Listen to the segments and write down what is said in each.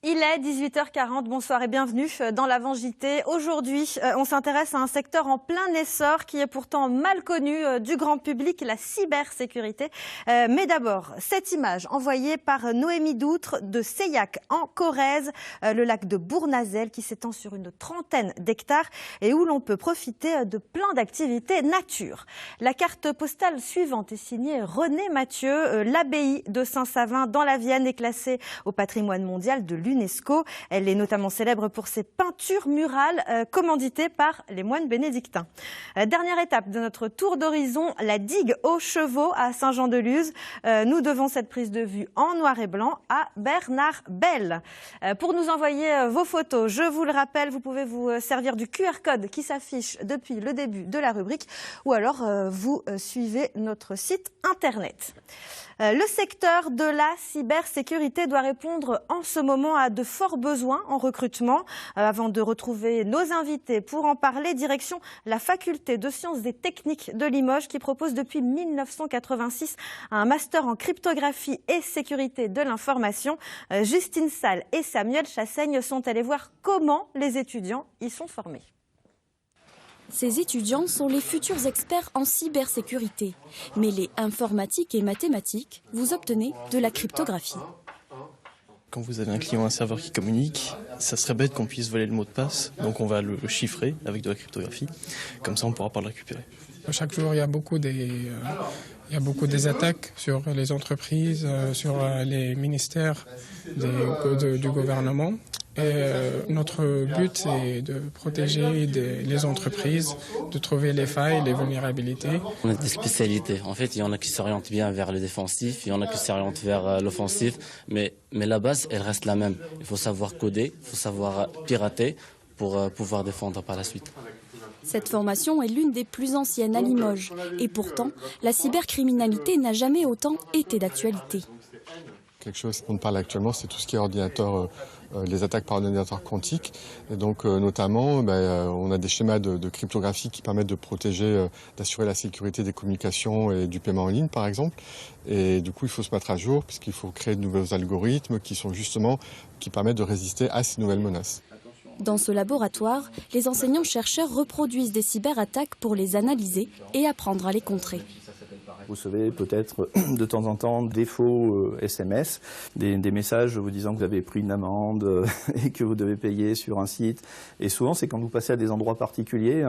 Il est 18h40, bonsoir et bienvenue dans l'Avant JT. Aujourd'hui, on s'intéresse à un secteur en plein essor qui est pourtant mal connu du grand public, la cybersécurité. Mais d'abord, cette image envoyée par Noémie Doutre de Seillac en Corrèze, le lac de Bournazel qui s'étend sur une trentaine d'hectares et où l'on peut profiter de plein d'activités nature. La carte postale suivante est signée René Mathieu. L'abbaye de Saint-Savin dans la Vienne est classée au patrimoine mondial de l'UNESCO. Elle est notamment célèbre pour ses peintures murales commanditées par les moines bénédictins. Dernière étape de notre tour d'horizon, la digue aux chevaux à Saint-Jean-de-Luz. Nous devons cette prise de vue en noir et blanc à Bernard Bell. Pour nous envoyer vos photos, je vous le rappelle, vous pouvez vous servir du QR code qui s'affiche depuis le début de la rubrique ou alors vous suivez notre site internet. Le secteur de la cybersécurité doit répondre en ce moment à de forts besoins en recrutement. Avant de retrouver nos invités pour en parler, direction la faculté de sciences et techniques de Limoges qui propose depuis 1986 un master en cryptographie et sécurité de l'information. Justine Salle et Samuel Chassaigne sont allés voir comment les étudiants y sont formés. Ces étudiants sont les futurs experts en cybersécurité. Mêlés informatique et mathématiques, vous obtenez de la cryptographie. Quand vous avez un client, un serveur qui communique, ça serait bête qu'on puisse voler le mot de passe. Donc on va le chiffrer avec de la cryptographie. Comme ça, on ne pourra pas le récupérer. Chaque jour, il y a beaucoup des attaques sur les entreprises, sur les ministères du gouvernement. Et notre but, c'est de protéger les entreprises, de trouver les failles, les vulnérabilités. On a des spécialités. En fait, il y en a qui s'orientent bien vers le défensif, il y en a qui s'orientent vers l'offensif. Mais la base, elle reste la même. Il faut savoir coder, il faut savoir pirater pour pouvoir défendre par la suite. Cette formation est l'une des plus anciennes à Limoges. Et pourtant, la cybercriminalité n'a jamais autant été d'actualité. Quelque chose dont on parle actuellement, c'est tout ce qui est ordinateur, les attaques par ordinateur quantique. Et donc, notamment, on a des schémas de cryptographie qui permettent de protéger, d'assurer la sécurité des communications et du paiement en ligne, par exemple. Et du coup, il faut se mettre à jour puisqu'il faut créer de nouveaux algorithmes qui permettent de résister à ces nouvelles menaces. Dans ce laboratoire, les enseignants-chercheurs reproduisent des cyberattaques pour les analyser et apprendre à les contrer. Vous recevez peut-être de temps en temps des faux SMS, des messages vous disant que vous avez pris une amende et que vous devez payer sur un site. Et souvent, c'est quand vous passez à des endroits particuliers,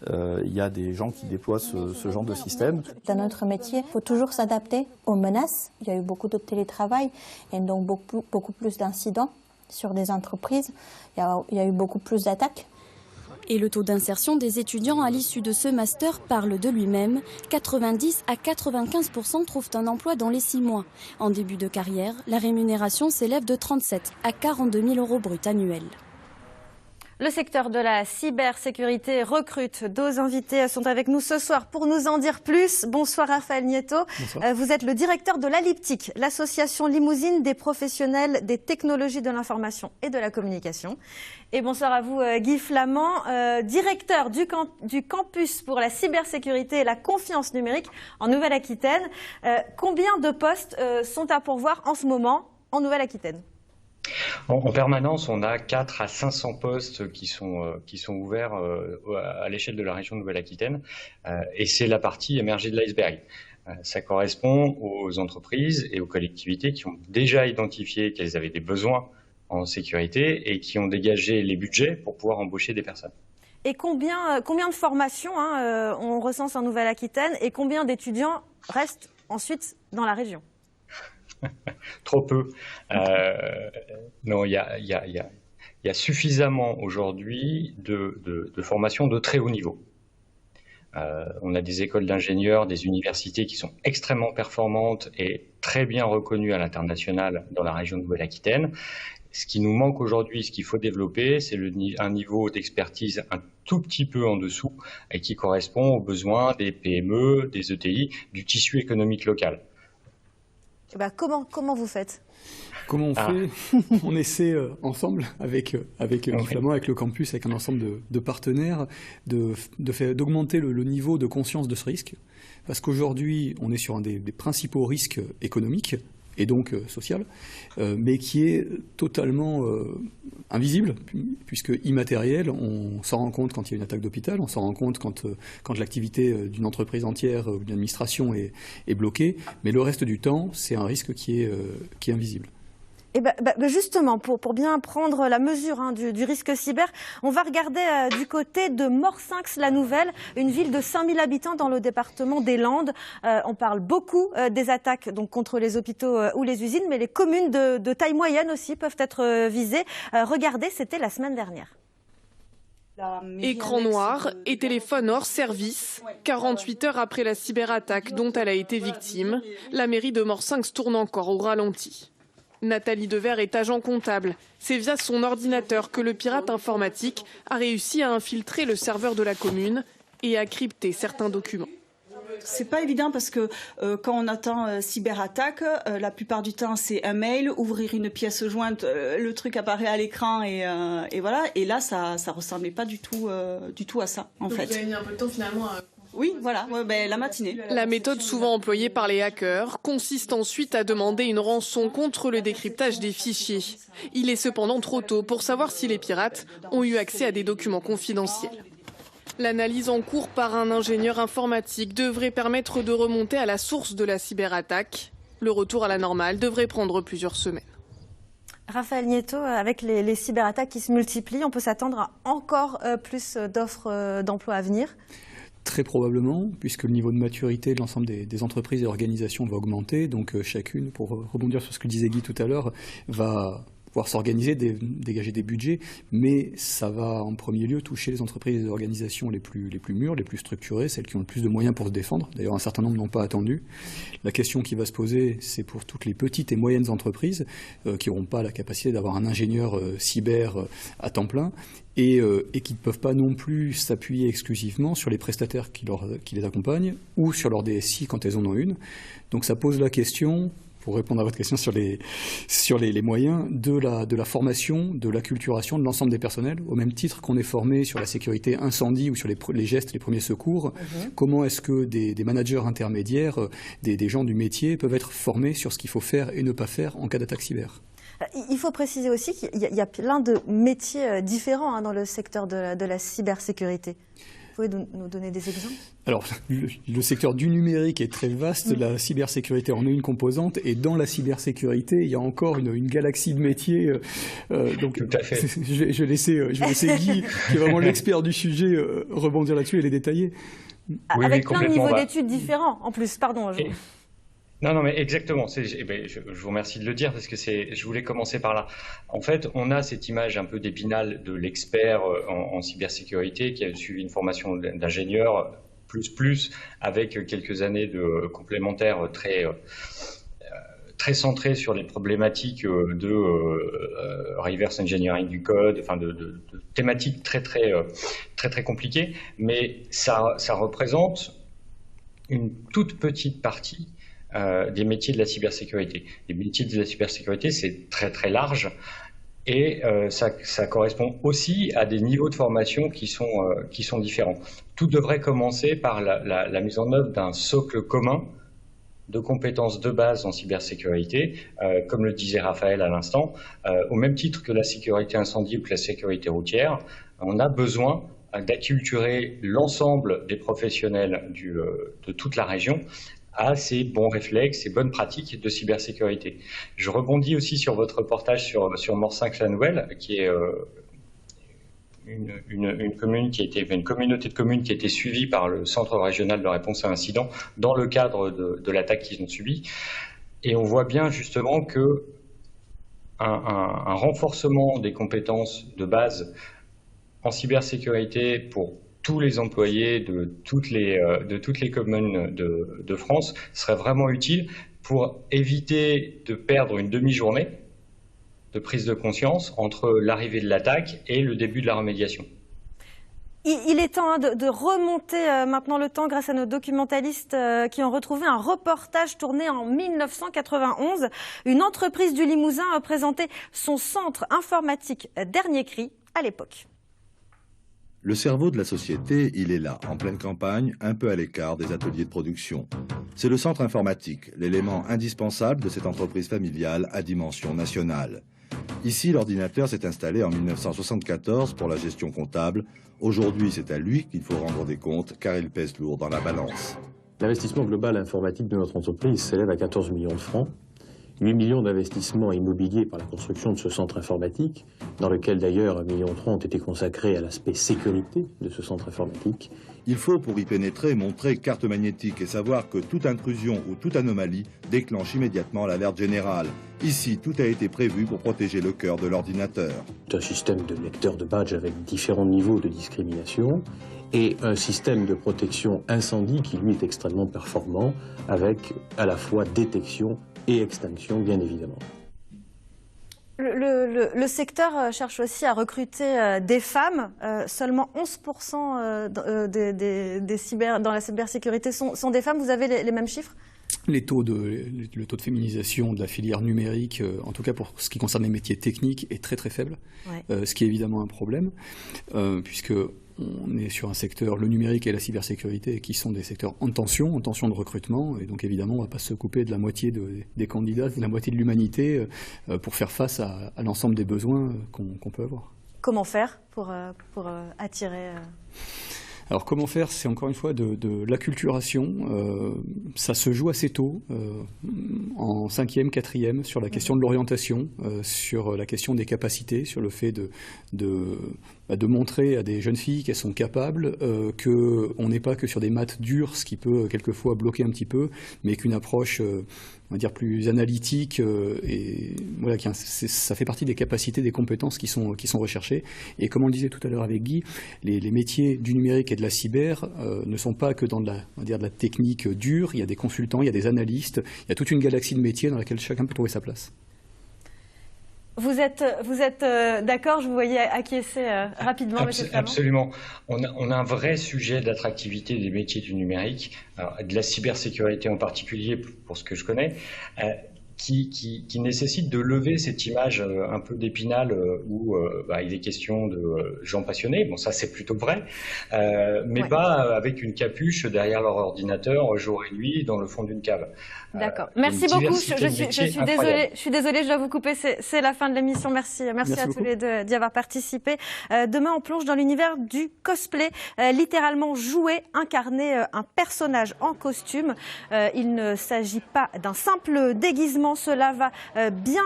il y a des gens qui déploient ce genre de système. Dans notre métier, il faut toujours s'adapter aux menaces. Il y a eu beaucoup de télétravail et donc beaucoup plus d'incidents sur des entreprises. Il y a eu beaucoup plus d'attaques. Et le taux d'insertion des étudiants à l'issue de ce master parle de lui-même. 90 à 95% trouvent un emploi dans les 6 mois. En début de carrière, la rémunération s'élève de 37 à 42 000 euros bruts annuels. Le secteur de la cybersécurité recrute. Deux invités sont avec nous ce soir pour nous en dire plus. Bonsoir Raphaël Nieto. Bonsoir. Vous êtes le directeur de l'ALIPTIC, l'association limousine des professionnels des technologies de l'information et de la communication. Et bonsoir à vous Guy Flamand, directeur du campus pour la cybersécurité et la confiance numérique en Nouvelle-Aquitaine. Combien de postes sont à pourvoir en ce moment en Nouvelle-Aquitaine ? En permanence, on a 4 à 500 postes qui sont ouverts à l'échelle de la région de Nouvelle-Aquitaine et c'est la partie émergée de l'iceberg. Ça correspond aux entreprises et aux collectivités qui ont déjà identifié qu'elles avaient des besoins en sécurité et qui ont dégagé les budgets pour pouvoir embaucher des personnes. Et combien de formations on recense en Nouvelle-Aquitaine et combien d'étudiants restent ensuite dans la région ? Trop peu. Non, il y a suffisamment aujourd'hui de formations de très haut niveau. On a des écoles d'ingénieurs, des universités qui sont extrêmement performantes et très bien reconnues à l'international dans la région de Nouvelle-Aquitaine. Ce qui nous manque aujourd'hui, ce qu'il faut développer, c'est un niveau d'expertise un tout petit peu en dessous et qui correspond aux besoins des PME, des ETI, du tissu économique local. Comment vous faites ? Comment on fait ? On essaie ensemble avec Flamand, avec le campus, avec un ensemble de partenaires, d'augmenter le niveau de conscience de ce risque. Parce qu'aujourd'hui, on est sur un des principaux risques économiques et donc sociale, mais qui est totalement invisible, puisque immatériel. On s'en rend compte quand il y a une attaque d'hôpital, on s'en rend compte quand l'activité d'une entreprise entière ou d'une administration est bloquée, mais le reste du temps, c'est un risque qui est invisible. Et justement, pour bien prendre la mesure du risque cyber, on va regarder du côté de Morsinx-la-Nouvelle, une ville de 5000 habitants dans le département des Landes. On parle beaucoup des attaques donc, contre les hôpitaux ou les usines, mais les communes de taille moyenne aussi peuvent être visées. Regardez, c'était la semaine dernière. Écran noir et téléphone hors service. 48 heures après la cyberattaque dont elle a été victime, la mairie de Morsinx tourne encore au ralenti. Nathalie Devers est agent comptable. C'est via son ordinateur que le pirate informatique a réussi à infiltrer le serveur de la commune et à crypter certains documents. C'est pas évident parce que quand on attend cyberattaque, la plupart du temps c'est un mail, ouvrir une pièce jointe, le truc apparaît à l'écran et voilà. Et là ça ressemblait pas du tout à ça en fait. Vous avez mis un peu de temps finalement à... Oui, voilà, la matinée. La méthode souvent employée par les hackers consiste ensuite à demander une rançon contre le décryptage des fichiers. Il est cependant trop tôt pour savoir si les pirates ont eu accès à des documents confidentiels. L'analyse en cours par un ingénieur informatique devrait permettre de remonter à la source de la cyberattaque. Le retour à la normale devrait prendre plusieurs semaines. Raphaël Nieto, avec les cyberattaques qui se multiplient, on peut s'attendre à encore plus d'offres d'emploi à venir ? Très probablement, puisque le niveau de maturité de l'ensemble des entreprises et organisations va augmenter. Donc chacune, pour rebondir sur ce que disait Guy tout à l'heure, va pouvoir s'organiser, dégager des budgets, mais ça va en premier lieu toucher les entreprises et les organisations les plus mûres, les plus structurées, celles qui ont le plus de moyens pour se défendre. D'ailleurs, un certain nombre n'ont pas attendu. La question qui va se poser, c'est pour toutes les petites et moyennes entreprises qui n'auront pas la capacité d'avoir un ingénieur cyber à temps plein et qui ne peuvent pas non plus s'appuyer exclusivement sur les prestataires qui les accompagnent ou sur leur DSI quand elles en ont une. Donc ça pose la question, pour répondre à votre question sur les moyens, de la formation, de l'acculturation de l'ensemble des personnels, au même titre qu'on est formé sur la sécurité incendie ou sur les gestes, les premiers secours. Comment est-ce que des managers intermédiaires, des gens du métier peuvent être formés sur ce qu'il faut faire et ne pas faire en cas d'attaque cyber ? Il faut préciser aussi qu'il y a plein de métiers différents dans le secteur de la cybersécurité. Vous pouvez nous donner des exemples ? Alors, le secteur du numérique est très vaste, la cybersécurité en est une composante, et dans la cybersécurité, il y a encore une galaxie de métiers. Donc, tout à fait. Je vais laisser Guy, qui est vraiment l'expert du sujet, rebondir là-dessus et les détailler. Avec plein de niveaux d'études différents, en plus, pardon. Non, mais exactement. Je vous remercie de le dire parce que je voulais commencer par là. En fait, on a cette image un peu d'Épinal de l'expert en cybersécurité qui a suivi une formation d'ingénieur plus avec quelques années de complémentaires très centrés sur les problématiques de reverse engineering du code, enfin de thématiques très compliquées. Mais ça représente une toute petite partie des métiers de la cybersécurité. Les métiers de la cybersécurité, c'est très large et ça correspond aussi à des niveaux de formation qui sont différents. Tout devrait commencer par la mise en œuvre d'un socle commun de compétences de base en cybersécurité, comme le disait Raphaël à l'instant, au même titre que la sécurité incendie ou que la sécurité routière. On a besoin d'acculturer l'ensemble des professionnels de toute la région à ces bons réflexes, ces bonnes pratiques de cybersécurité. Je rebondis aussi sur votre reportage sur Morsinx-la-Nouvelle, qui est une communauté de communes qui a été suivie par le Centre régional de réponse à incidents dans le cadre de l'attaque qu'ils ont subie. Et on voit bien justement que un renforcement des compétences de base en cybersécurité pour tous les employés de toutes les communes de France serait vraiment utile pour éviter de perdre une demi-journée de prise de conscience entre l'arrivée de l'attaque et le début de la remédiation. Il est temps de remonter maintenant le temps grâce à nos documentalistes qui ont retrouvé un reportage tourné en 1991. Une entreprise du Limousin a présenté son centre informatique Dernier Cri à l'époque. Le cerveau de la société, il est là, en pleine campagne, un peu à l'écart des ateliers de production. C'est le centre informatique, l'élément indispensable de cette entreprise familiale à dimension nationale. Ici, l'ordinateur s'est installé en 1974 pour la gestion comptable. Aujourd'hui, c'est à lui qu'il faut rendre des comptes, car il pèse lourd dans la balance. L'investissement global informatique de notre entreprise s'élève à 14 millions de francs. 8 millions d'investissements immobiliers par la construction de ce centre informatique, dans lequel d'ailleurs 1,3 million ont été consacrés à l'aspect sécurité de ce centre informatique. Il faut, pour y pénétrer, montrer carte magnétique et savoir que toute intrusion ou toute anomalie déclenche immédiatement l'alerte générale. Ici, tout a été prévu pour protéger le cœur de l'ordinateur. C'est un système de lecteur de badge avec différents niveaux de discrimination et un système de protection incendie qui, lui, est extrêmement performant avec à la fois détection et extinction, bien évidemment. Le secteur cherche aussi à recruter des femmes. Seulement 11% dans la cybersécurité sont des femmes. Vous avez les mêmes chiffres ? Le taux de féminisation de la filière numérique, en tout cas pour ce qui concerne les métiers techniques, est très très faible, ce qui est évidemment un problème, puisque on est sur un secteur, le numérique et la cybersécurité, qui sont des secteurs en tension de recrutement, et donc évidemment on ne va pas se couper de la moitié des candidats, de la moitié de l'humanité, pour faire face à l'ensemble des besoins qu'on peut avoir. Comment faire pour attirer Alors comment faire, c'est encore une fois de l'acculturation. Ça se joue assez tôt, en 5e, 4e, sur la question de l'orientation, sur la question des capacités, sur le fait de montrer à des jeunes filles qu'elles sont capables, qu'on n'est pas que sur des maths dures, ce qui peut quelquefois bloquer un petit peu, mais qu'une approche on va dire plus analytique, et voilà, ça fait partie des capacités, des compétences qui sont recherchées. Et comme on le disait tout à l'heure avec Guy, les métiers du numérique et de la cyber ne sont pas que dans de la technique dure. Il y a des consultants, il y a des analystes, il y a toute une galaxie de métiers dans laquelle chacun peut trouver sa place. Vous êtes d'accord? Je vous voyais acquiescer rapidement, monsieur Flamand. Absolument. On a un vrai sujet d'attractivité des métiers du numérique, alors, de la cybersécurité en particulier, pour ce que je connais, qui nécessite de lever cette image un peu d'Épinal où il est question de gens passionnés. Bon, ça c'est plutôt vrai, mais pas avec une capuche derrière leur ordinateur jour et nuit dans le fond d'une cave. D'accord. Merci beaucoup. Je suis désolée, je dois vous couper. C'est la fin de l'émission. Merci à tous les deux d'y avoir participé. Demain, on plonge dans l'univers du cosplay, littéralement jouer, incarner un personnage en costume. Il ne s'agit pas d'un simple déguisement. Cela va bien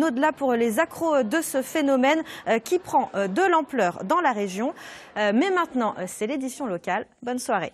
au-delà pour les accros de ce phénomène qui prend de l'ampleur dans la région. Mais maintenant, c'est l'édition locale. Bonne soirée.